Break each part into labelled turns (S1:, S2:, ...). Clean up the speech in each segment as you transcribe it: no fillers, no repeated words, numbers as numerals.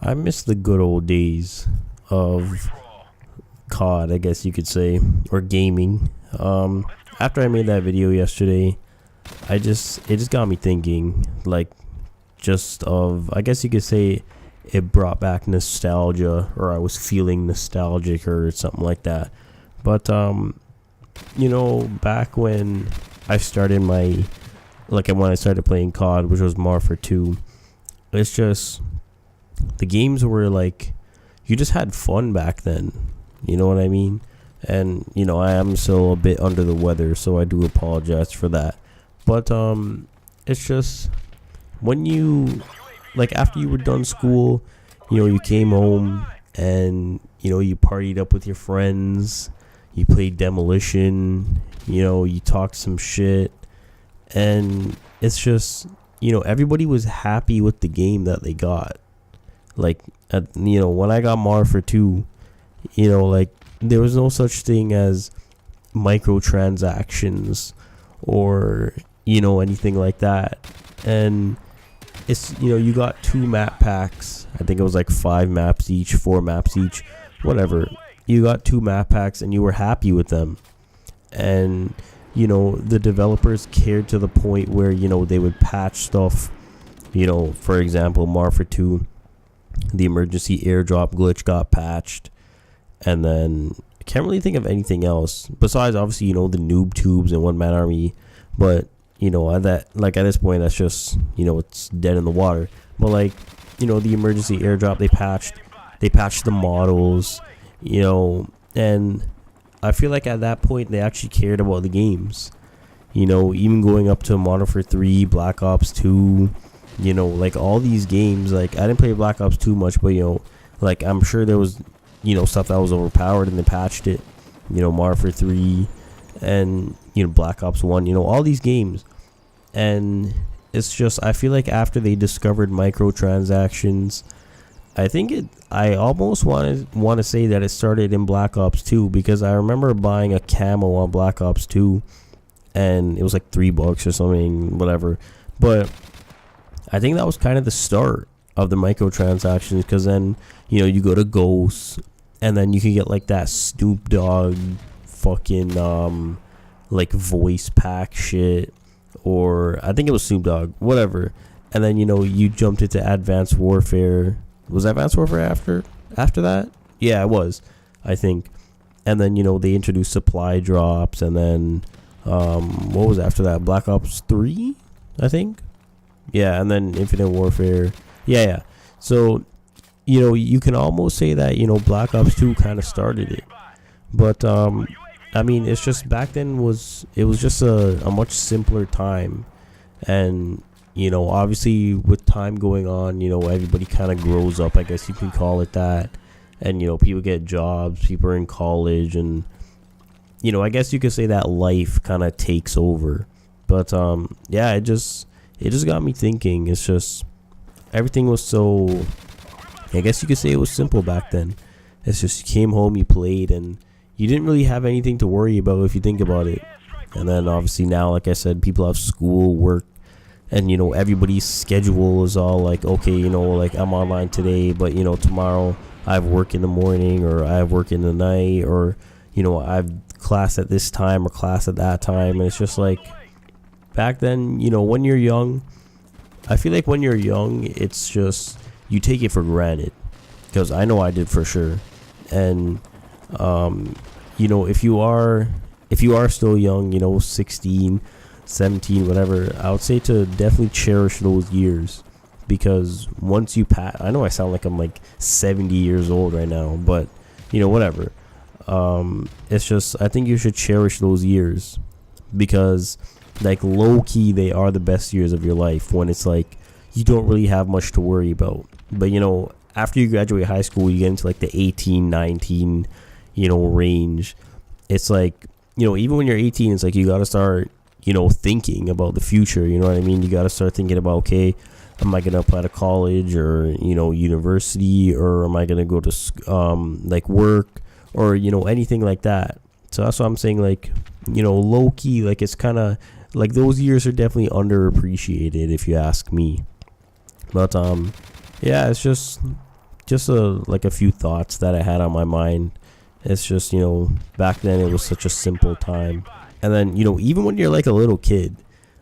S1: I miss the good old days of COD, I guess you could say, or gaming. After I made that video yesterday, it just got me thinking, like, just of, I guess you could say, it brought back nostalgia, or I was feeling nostalgic or something like that. But back when I started when I started playing COD, which was Marfa 2, it's just, the games were like, you just had fun back then. You know what I mean? And, I am still a bit under the weather, so I do apologize for that. But, it's just, when you, after you were done school, you came home and, you partied up with your friends, you played Demolition, you talked some shit, and it's just, everybody was happy with the game that they got. When I got Marfa 2, there was no such thing as microtransactions or, anything like that. And it's, you got 2 map packs. I think it was like 5 maps each, 4 maps each, whatever. You got 2 map packs and you were happy with them. And, the developers cared to the point where, they would patch stuff. For example, Marfa 2, the emergency airdrop glitch got patched. And then I can't really think of anything else besides, obviously, the noob tubes and one man army. But, at this point, that's just, it's dead in the water. But the emergency airdrop, they patched the models, and I feel like at that point they actually cared about the games. Even going up to Modern Warfare 3, Black Ops 2, all these games. I didn't play Black Ops 2 much, but I'm sure there was stuff that was overpowered and they patched it. Modern Warfare 3 and Black Ops 1, all these games. And it's just, I feel like after they discovered microtransactions, I almost want to say that it started in Black Ops 2, because I remember buying a camo on Black Ops 2 and it was like $3 or something, whatever. But I think that was kind of the start of the microtransactions, because then, you go to Ghosts and then you can get that Snoop Dogg fucking voice pack shit, or I think it was Snoop Dogg, whatever. And then, you jumped into Advanced Warfare. Was Advanced Warfare after that? Yeah, it was, I think. And then, they introduced supply drops, and then what was after that? Black Ops 3, I think. Yeah, and then Infinite Warfare. Yeah. So, you can almost say that, Black Ops 2 kind of started it. But, it's just back then it was just a much simpler time. And, obviously with time going on, everybody kind of grows up, I guess you can call it that. And, people get jobs, people are in college, and, I guess you could say that life kind of takes over. But, it just got me thinking. It's just, everything was so, I guess you could say it was simple back then. It's just, you came home, you played, and you didn't really have anything to worry about if you think about it. And then obviously now, like I said, people have school, work, and everybody's schedule is all like, okay, I'm online today, but tomorrow I have work in the morning, or I have work in the night, or I have class at this time or class at that time. And it's just back then, when you're young, I feel like when you're young, it's just, you take it for granted, because I know I did for sure. And if you are still young, 16, 17, whatever, I would say to definitely cherish those years, because once you pass, I know I sound like I'm 70 years old right now, but whatever. It's just, I think you should cherish those years, because low key they are the best years of your life, when it's you don't really have much to worry about. But after you graduate high school, you get into the 18, 19 range. It's even when you're 18, it's you got to start thinking about the future. You know what I mean? You got to start thinking about, okay, am I going to apply to college or university, or am I going to go to work, or anything like that. So that's what I'm saying, low key, it's kind of those years are definitely underappreciated if you ask me. But it's just just a few thoughts that I had on my mind. It's just, back then it was such a simple time. And then, even when you're like a little kid,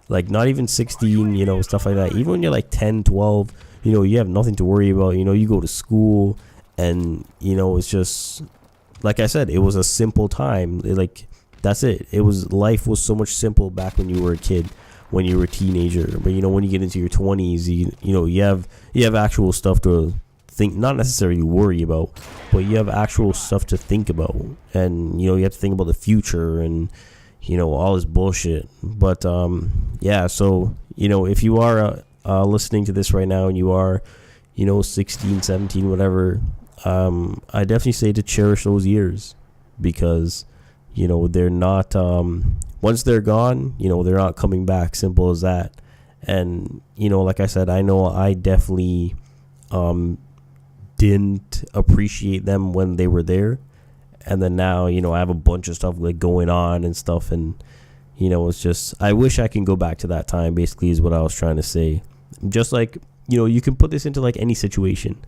S1: like not even 16, stuff like that. Even when you're like 10, 12, you have nothing to worry about. You go to school and, it's just, like I said, it was a simple time. That's it. Life was so much simple back when you were a kid, when you were a teenager. But, when you get into your 20s, you have actual stuff to think, not necessarily worry about, but you have actual stuff to think about. And, you have to think about the future and, all this bullshit. But yeah, so if you are listening to this right now and you are 16, 17, whatever, I definitely say to cherish those years, because they're not once they're gone, they're not coming back. Simple as that. And like I said, I know I definitely didn't appreciate them when they were there. And then now, I have a bunch of stuff like going on and stuff. And, it's just, I wish I can go back to that time, basically, is what I was trying to say. Just like, you can put this into like any situation.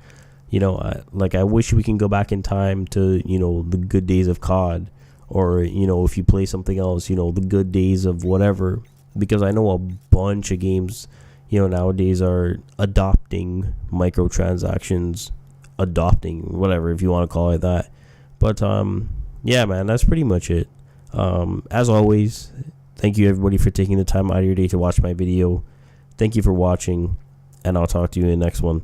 S1: I wish we can go back in time to, the good days of COD. Or, if you play something else, the good days of whatever. Because I know a bunch of games, nowadays are adopting microtransactions, whatever, if you want to call it that. But yeah, man, that's pretty much it. As always, thank you everybody for taking the time out of your day to watch my video. Thank you for watching, and I'll talk to you in the next one.